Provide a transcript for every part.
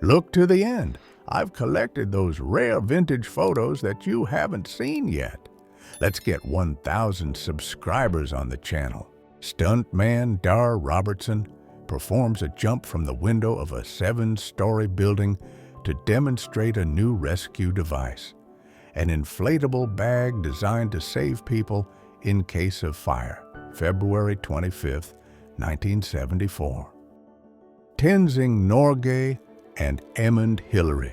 Look to the end. I've collected those rare vintage photos that you haven't seen yet. Let's get 1,000 subscribers on the channel. Stuntman Dar Robertson performs a jump from the window of a 7-story building to demonstrate a new rescue device, an inflatable bag designed to save people in case of fire. February 25, 1974. Tenzing Norgay and Edmund Hillary,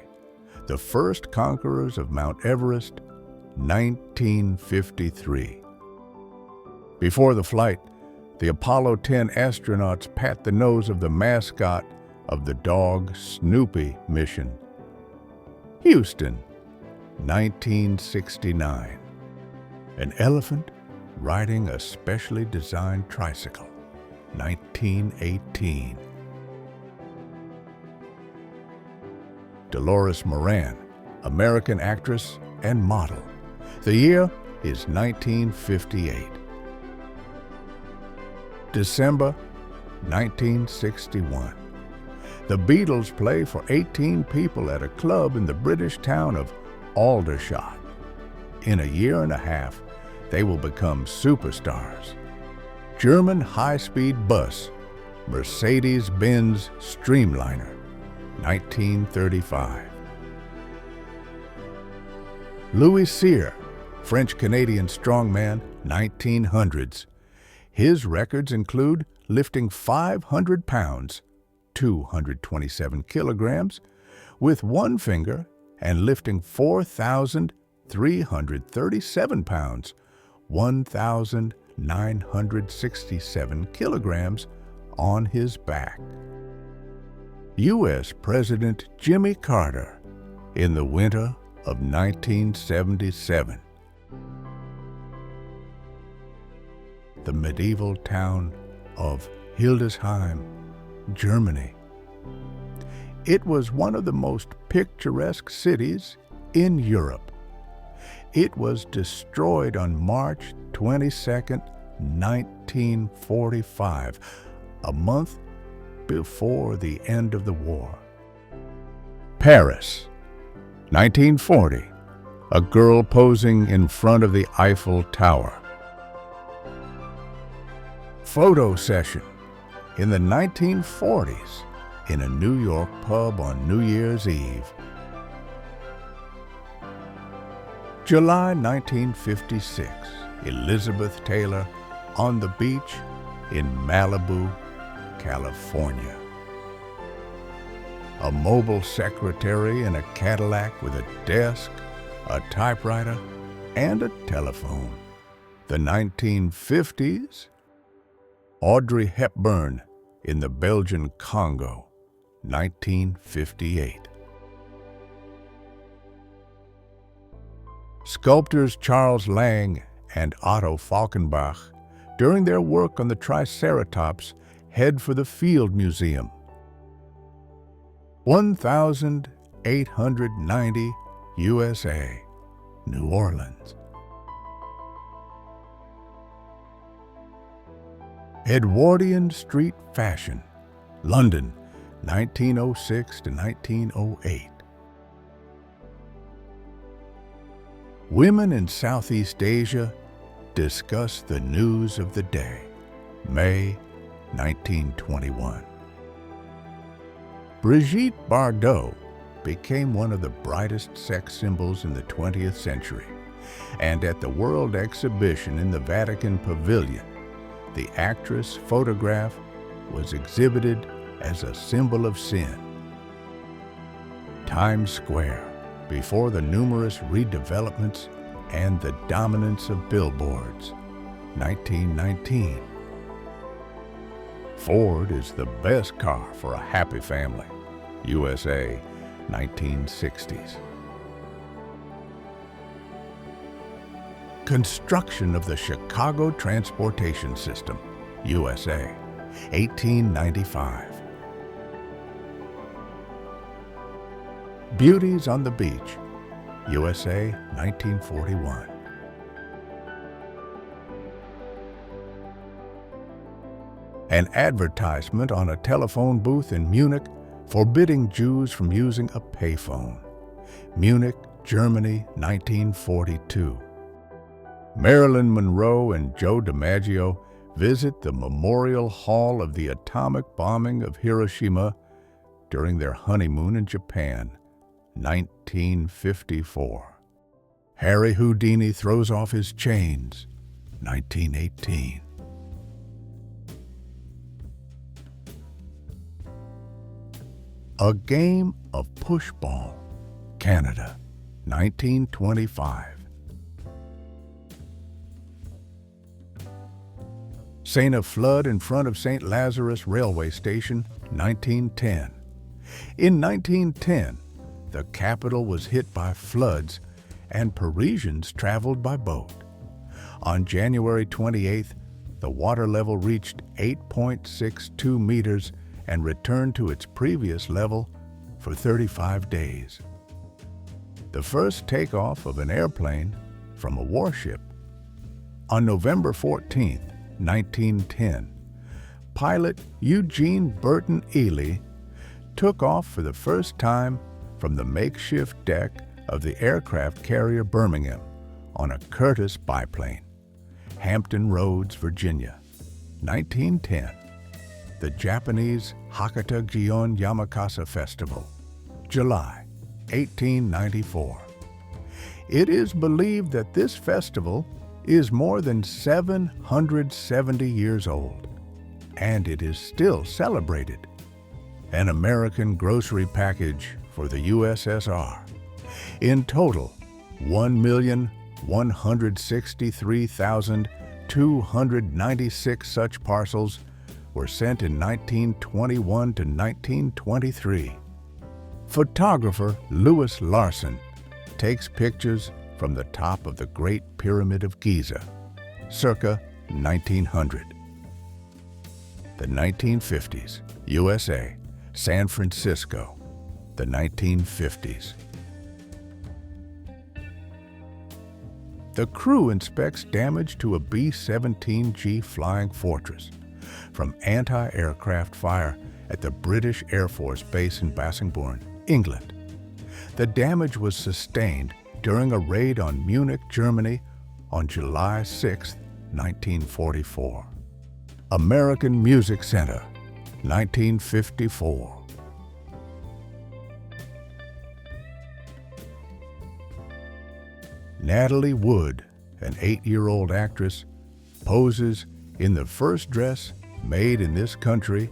the first conquerors of Mount Everest, 1953. Before the flight, the Apollo 10 astronauts pat the nose of the mascot of the dog Snoopy mission. Houston, 1969. An elephant riding a specially designed tricycle, 1918. Dolores Moran, American actress and model. The year is 1958. December 1961. The Beatles play for 18 people at a club in the British town of Aldershot. In a year and a half, they will become superstars. German high-speed bus, Mercedes-Benz Streamliner, 1935. Louis Cyr, French-Canadian strongman, 1900s. His records include lifting 500 pounds, 227 kilograms, with one finger and lifting 4,337 pounds, 1,967 kilograms on his back. U.S. President Jimmy Carter in the winter of 1977. The medieval town of Hildesheim, Germany. It was one of the most picturesque cities in Europe. It was destroyed on March 22, 1945, a month before the end of the war. Paris, 1940. A girl posing in front of the Eiffel Tower. Photo session in the 1940s in a New York pub on New Year's Eve. July 1956, Elizabeth Taylor on the beach in Malibu, California. A mobile secretary in a Cadillac with a desk, a typewriter, and a telephone. The 1950s, Audrey Hepburn in the Belgian Congo, 1958. Sculptors Charles Lang and Otto Falkenbach, during their work on the Triceratops, head for the Field Museum. 1890, USA, New Orleans. Edwardian Street Fashion, London, 1906 to 1908. Women in Southeast Asia discuss the news of the day, May 1921. Brigitte Bardot became one of the brightest sex symbols in the 20th century, and at the World Exhibition in the Vatican Pavilion, the actress' photograph was exhibited as a symbol of sin. Times Square, before the numerous redevelopments and the dominance of billboards, 1919. Ford is the best car for a happy family, USA, 1960s. Construction of the Chicago Transportation System, USA, 1895. Beauties on the Beach, USA, 1941. An advertisement on a telephone booth in Munich forbidding Jews from using a payphone. Munich, Germany, 1942. Marilyn Monroe and Joe DiMaggio visit the Memorial Hall of the atomic bombing of Hiroshima during their honeymoon in Japan, 1954. Harry Houdini throws off his chains, 1918. A game of pushball, Canada, 1925. Sena flood in front of St. Lazarus Railway Station, 1910. In 1910, the capital was hit by floods and Parisians traveled by boat. On January 28th, the water level reached 8.62 meters and returned to its previous level for 35 days. The first takeoff of an airplane from a warship. On November 14th, 1910, pilot Eugene Burton Ely took off for the first time from the makeshift deck of the aircraft carrier Birmingham on a Curtiss biplane, Hampton Roads, Virginia, 1910. The Japanese Hakata-Gion Yamakasa Festival, July, 1894. It is believed that this festival is more than 770 years old, and it is still celebrated. An American grocery package for the USSR. In total, 1,163,296 such parcels were sent in 1921 to 1923. Photographer Louis Larson takes pictures from the top of the Great Pyramid of Giza, circa 1900. The 1950s, USA, San Francisco, the 1950s. The crew inspects damage to a B-17G Flying Fortress from anti-aircraft fire at the British Air Force Base in Bassingbourn, England. The damage was sustained during a raid on Munich, Germany on July 6, 1944. American Music Center, 1954. Natalie Wood, an 8-year-old actress, poses in the first dress made in this country,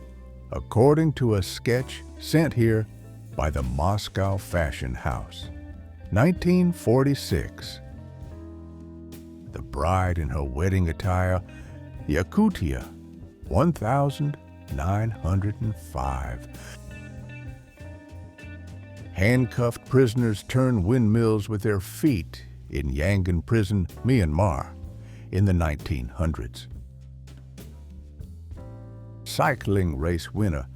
according to a sketch sent here by the Moscow Fashion House. 1946. The bride in her wedding attire, Yakutia, 1905. Handcuffed prisoners turn windmills with their feet in Yangon Prison, Myanmar, in the 1900s. Cycling race winner,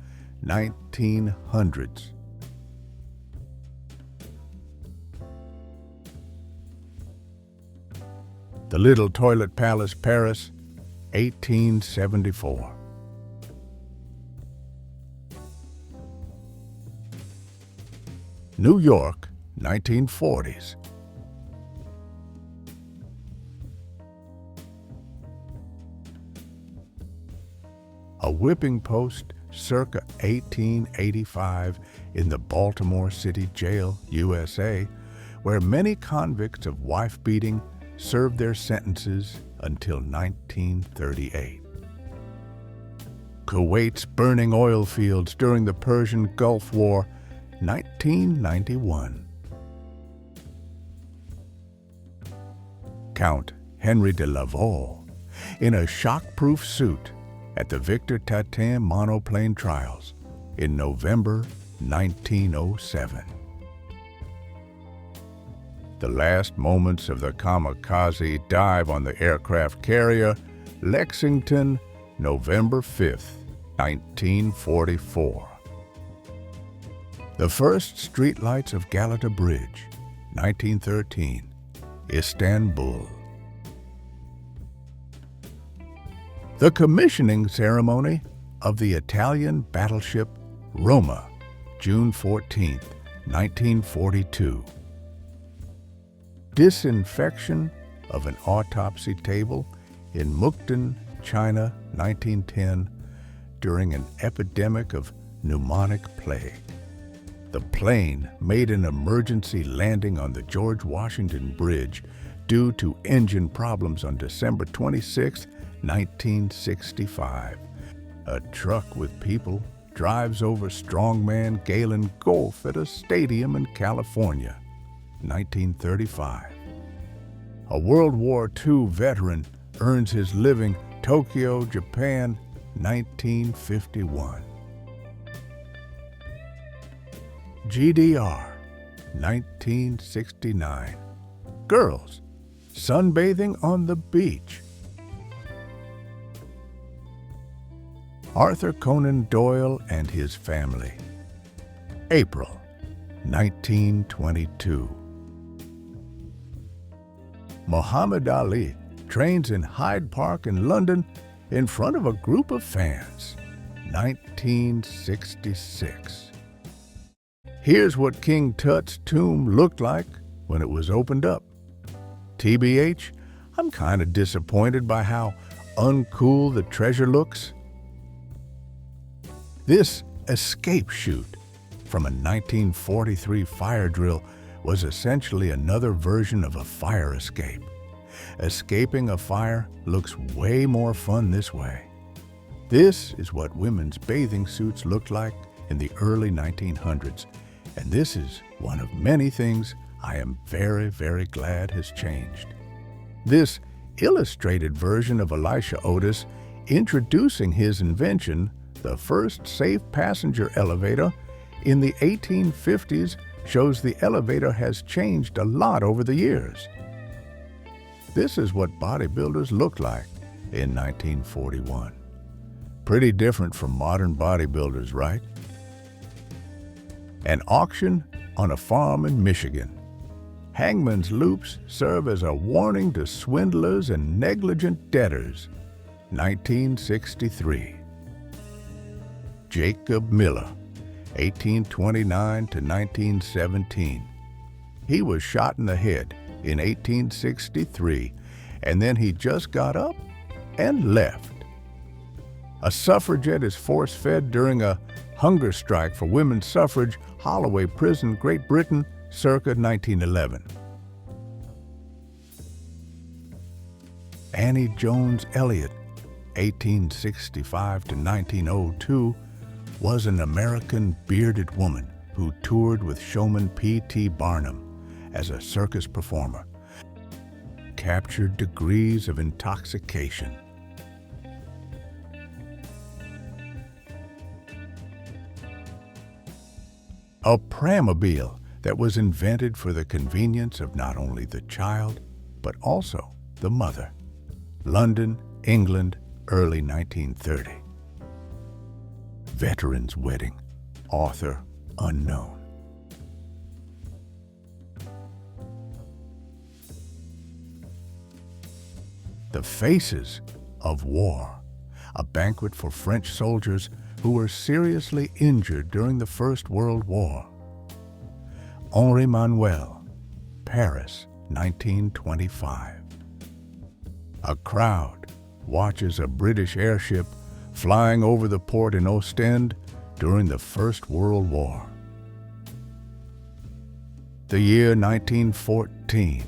1900s. The Little Toilet Palace, Paris, 1874. New York, 1940s. A whipping post circa 1885 in the Baltimore City Jail, USA, where many convicts of wife-beating served their sentences until 1938. Kuwait's burning oil fields during the Persian Gulf War, 1991. Count Henry de Laval in a shock-proof suit at the Victor Tatin monoplane trials in November 1907. The last moments of the kamikaze dive on the aircraft carrier Lexington, November 5th, 1944. The first streetlights of Galata Bridge, 1913, Istanbul. The commissioning ceremony of the Italian battleship Roma, June 14, 1942. Disinfection of an autopsy table in Mukden, China, 1910, during an epidemic of pneumonic plague. The plane made an emergency landing on the George Washington Bridge due to engine problems on December 26, 1965. A truck with people drives over strongman Galen Gulf at a stadium in California, 1935. A World War II veteran earns his living Tokyo, Japan, 1951. GDR, 1969. Girls sunbathing on the beach. Arthur Conan Doyle and his family. April, 1922. Muhammad Ali trains in Hyde Park in London in front of a group of fans, 1966. Here's what King Tut's tomb looked like when it was opened up. TBH, I'm kind of disappointed by how uncool the treasure looks. This escape chute from a 1943 fire drill was essentially another version of a fire escape. Escaping a fire looks way more fun this way. This is what women's bathing suits looked like in the early 1900s, and this is one of many things I am very, very glad has changed. This illustrated version of Elisha Otis introducing his invention, the first safe passenger elevator, in the 1850s shows the elevator has changed a lot over the years. This is what bodybuilders looked like in 1941. Pretty different from modern bodybuilders, right? An auction on a farm in Michigan. Hangman's loops serve as a warning to swindlers and negligent debtors, 1963. Jacob Miller, 1829 to 1917. He was shot in the head in 1863, and then he just got up and left. A suffragette is force-fed during a hunger strike for women's suffrage, Holloway Prison, Great Britain, circa 1911. Annie Jones Elliott, 1865 to 1902, was an American bearded woman who toured with showman P.T. Barnum as a circus performer, captured degrees of intoxication. A pramobile that was invented for the convenience of not only the child, but also the mother. London, England, early 1930. Veteran's wedding, author unknown. The Faces of War, a banquet for French soldiers who were seriously injured during the First World War. Henri Manuel, Paris, 1925. A crowd watches a British airship flying over the port in Ostend during the First World War. The year 1914.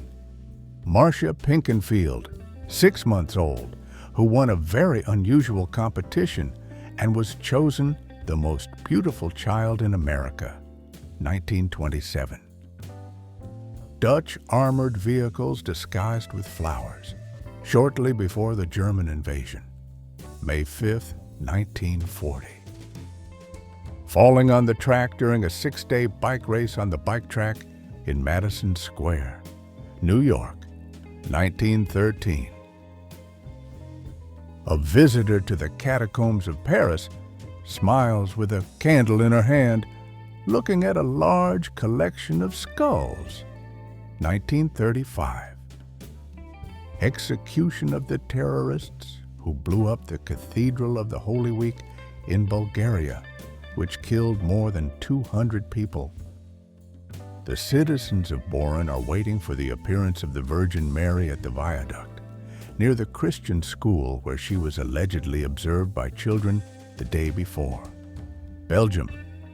Marcia Pinkenfield, 6 months old, who won a very unusual competition and was chosen the most beautiful child in America, 1927. Dutch armored vehicles disguised with flowers, shortly before the German invasion, May 5, 1940. Falling on the track during a 6-day bike race on the bike track in Madison Square, New York, 1913. A visitor to the catacombs of Paris smiles with a candle in her hand, looking at a large collection of skulls, 1935. Execution of the terrorists who blew up the Cathedral of the Holy Week in Bulgaria, which killed more than 200 people. The citizens of Boron are waiting for the appearance of the Virgin Mary at the viaduct, near the Christian school where she was allegedly observed by children the day before. Belgium,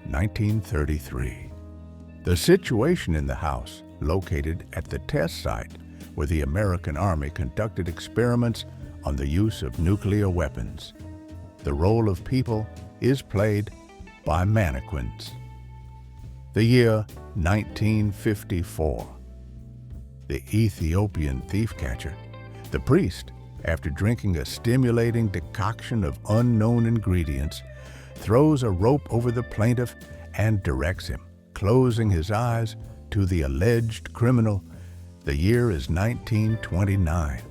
1933. The situation in the house, located at the test site where the American Army conducted experiments on the use of nuclear weapons. The role of people is played by mannequins. The year 1954. The Ethiopian thief catcher. The priest, after drinking a stimulating decoction of unknown ingredients, throws a rope over the plaintiff and directs him, closing his eyes, to the alleged criminal. The year is 1929.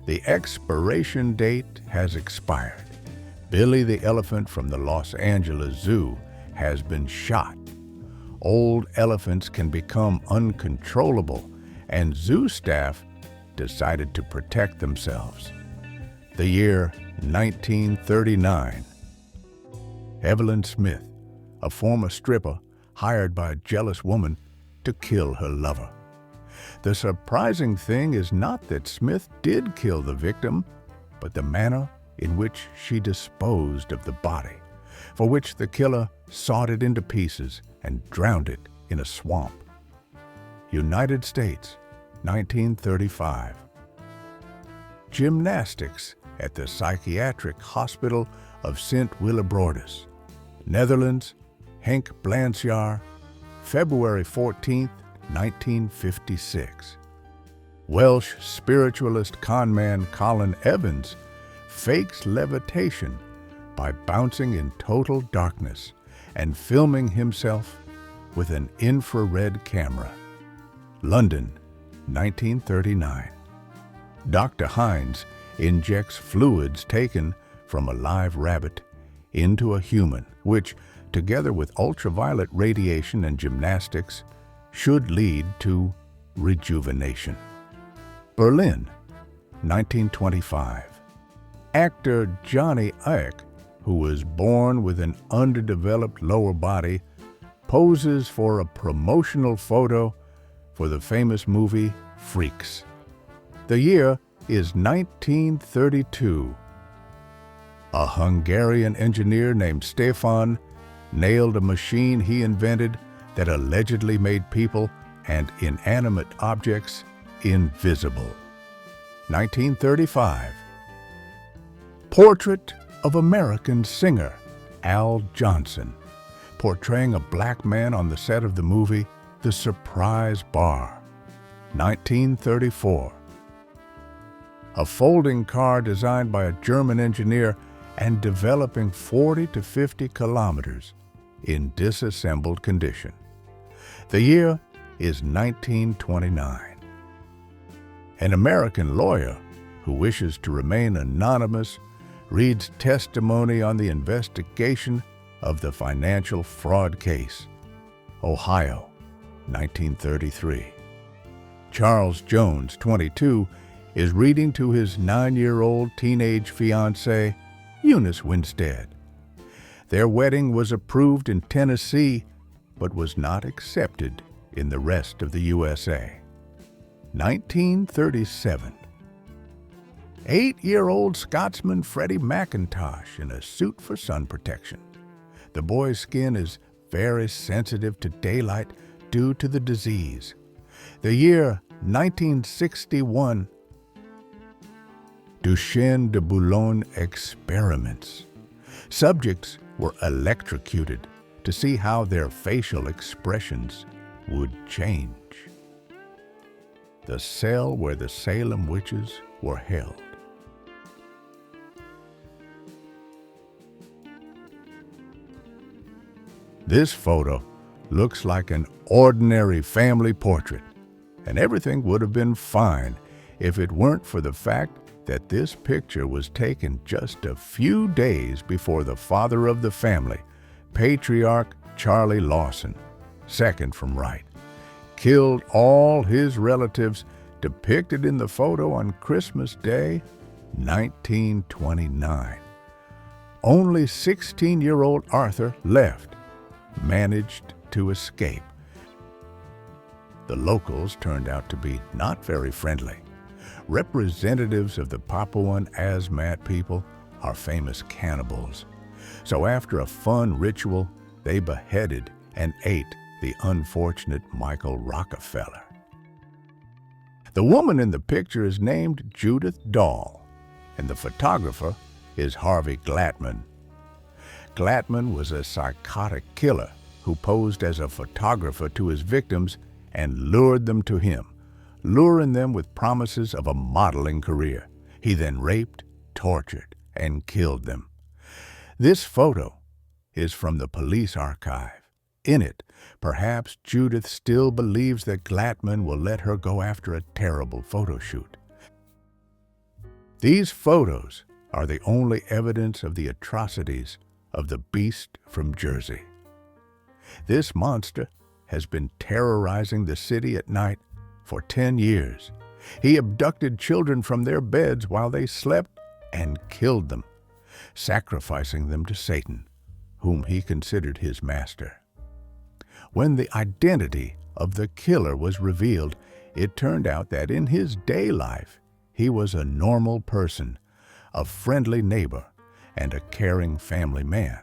The expiration date has expired. Billy the elephant from the Los Angeles Zoo has been shot. Old elephants can become uncontrollable, and zoo staff decided to protect themselves. The year 1939. Evelyn Smith, a former stripper hired by a jealous woman to kill her lover. The surprising thing is not that Smith did kill the victim, but the manner in which she disposed of the body, for which the killer sawed it into pieces and drowned it in a swamp. United States, 1935. Gymnastics at the Psychiatric Hospital of St. Willebroordus, Netherlands, Henk Blansjaar, February 14, 1956. Welsh spiritualist conman Colin Evans fakes levitation by bouncing in total darkness and filming himself with an infrared camera. London, 1939. Dr. Hines injects fluids taken from a live rabbit into a human, which, together with ultraviolet radiation and gymnastics, should lead to rejuvenation. Berlin, 1925. Actor Johnny Eyck, who was born with an underdeveloped lower body, poses for a promotional photo for the famous movie Freaks. The year is 1932. A Hungarian engineer named Stefan nailed a machine he invented that allegedly made people and inanimate objects invisible. 1935. Portrait of American singer Al Johnson, portraying a black man on the set of the movie The Surprise Bar. 1934. A folding car designed by a German engineer and developing 40 to 50 kilometers in disassembled condition. The year is 1929. An American lawyer who wishes to remain anonymous reads testimony on the investigation of the financial fraud case. Ohio, 1933. Charles Jones, 22, is reading to his 9-year-old teenage fiancée, Eunice Winstead. Their wedding was approved in Tennessee, but was not accepted in the rest of the USA. 1937. 8-year-old Scotsman Freddie McIntosh in a suit for sun protection. The boy's skin is very sensitive to daylight due to the disease. The year 1961. Duchenne de Boulogne experiments. Subjects were electrocuted to see how their facial expressions would change. The cell where the Salem witches were held. This photo looks like an ordinary family portrait, and everything would have been fine if it weren't for the fact that this picture was taken just a few days before the father of the family, patriarch Charlie Lawson, second from right, killed all his relatives depicted in the photo on Christmas Day, 1929. Only 16-year-old Arthur left, managed to escape. The locals turned out to be not very friendly. Representatives of the Papuan Asmat people are famous cannibals. So after a fun ritual, they beheaded and ate the unfortunate Michael Rockefeller. The woman in the picture is named Judith Dahl, and the photographer is Harvey Glatman. Glatman was a psychotic killer who posed as a photographer to his victims and lured them to him, luring them with promises of a modeling career. He then raped, tortured, and killed them. This photo is from the police archive. In it, perhaps Judith still believes that Glatman will let her go after a terrible photo shoot. These photos are the only evidence of the atrocities of the beast from Jersey. This monster has been terrorizing the city at night for 10 years. He abducted children from their beds while they slept and killed them, sacrificing them to Satan, whom he considered his master. When the identity of the killer was revealed, it turned out that in his day life, he was a normal person, a friendly neighbor, and a caring family man.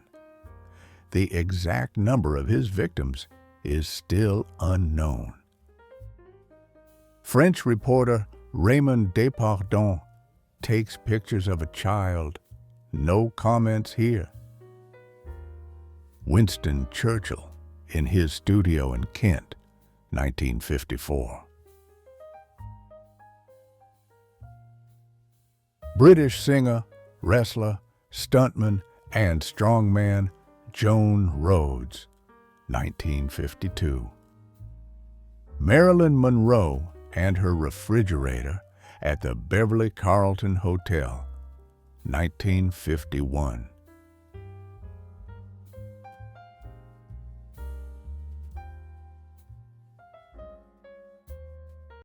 The exact number of his victims is still unknown. French reporter Raymond Depardon takes pictures of a child. No comments here. Winston Churchill in his studio in Kent, 1954. British singer, wrestler, stuntman, and strongman Joan Rhodes, 1952. Marilyn Monroe and her refrigerator at the Beverly Carlton Hotel, 1951.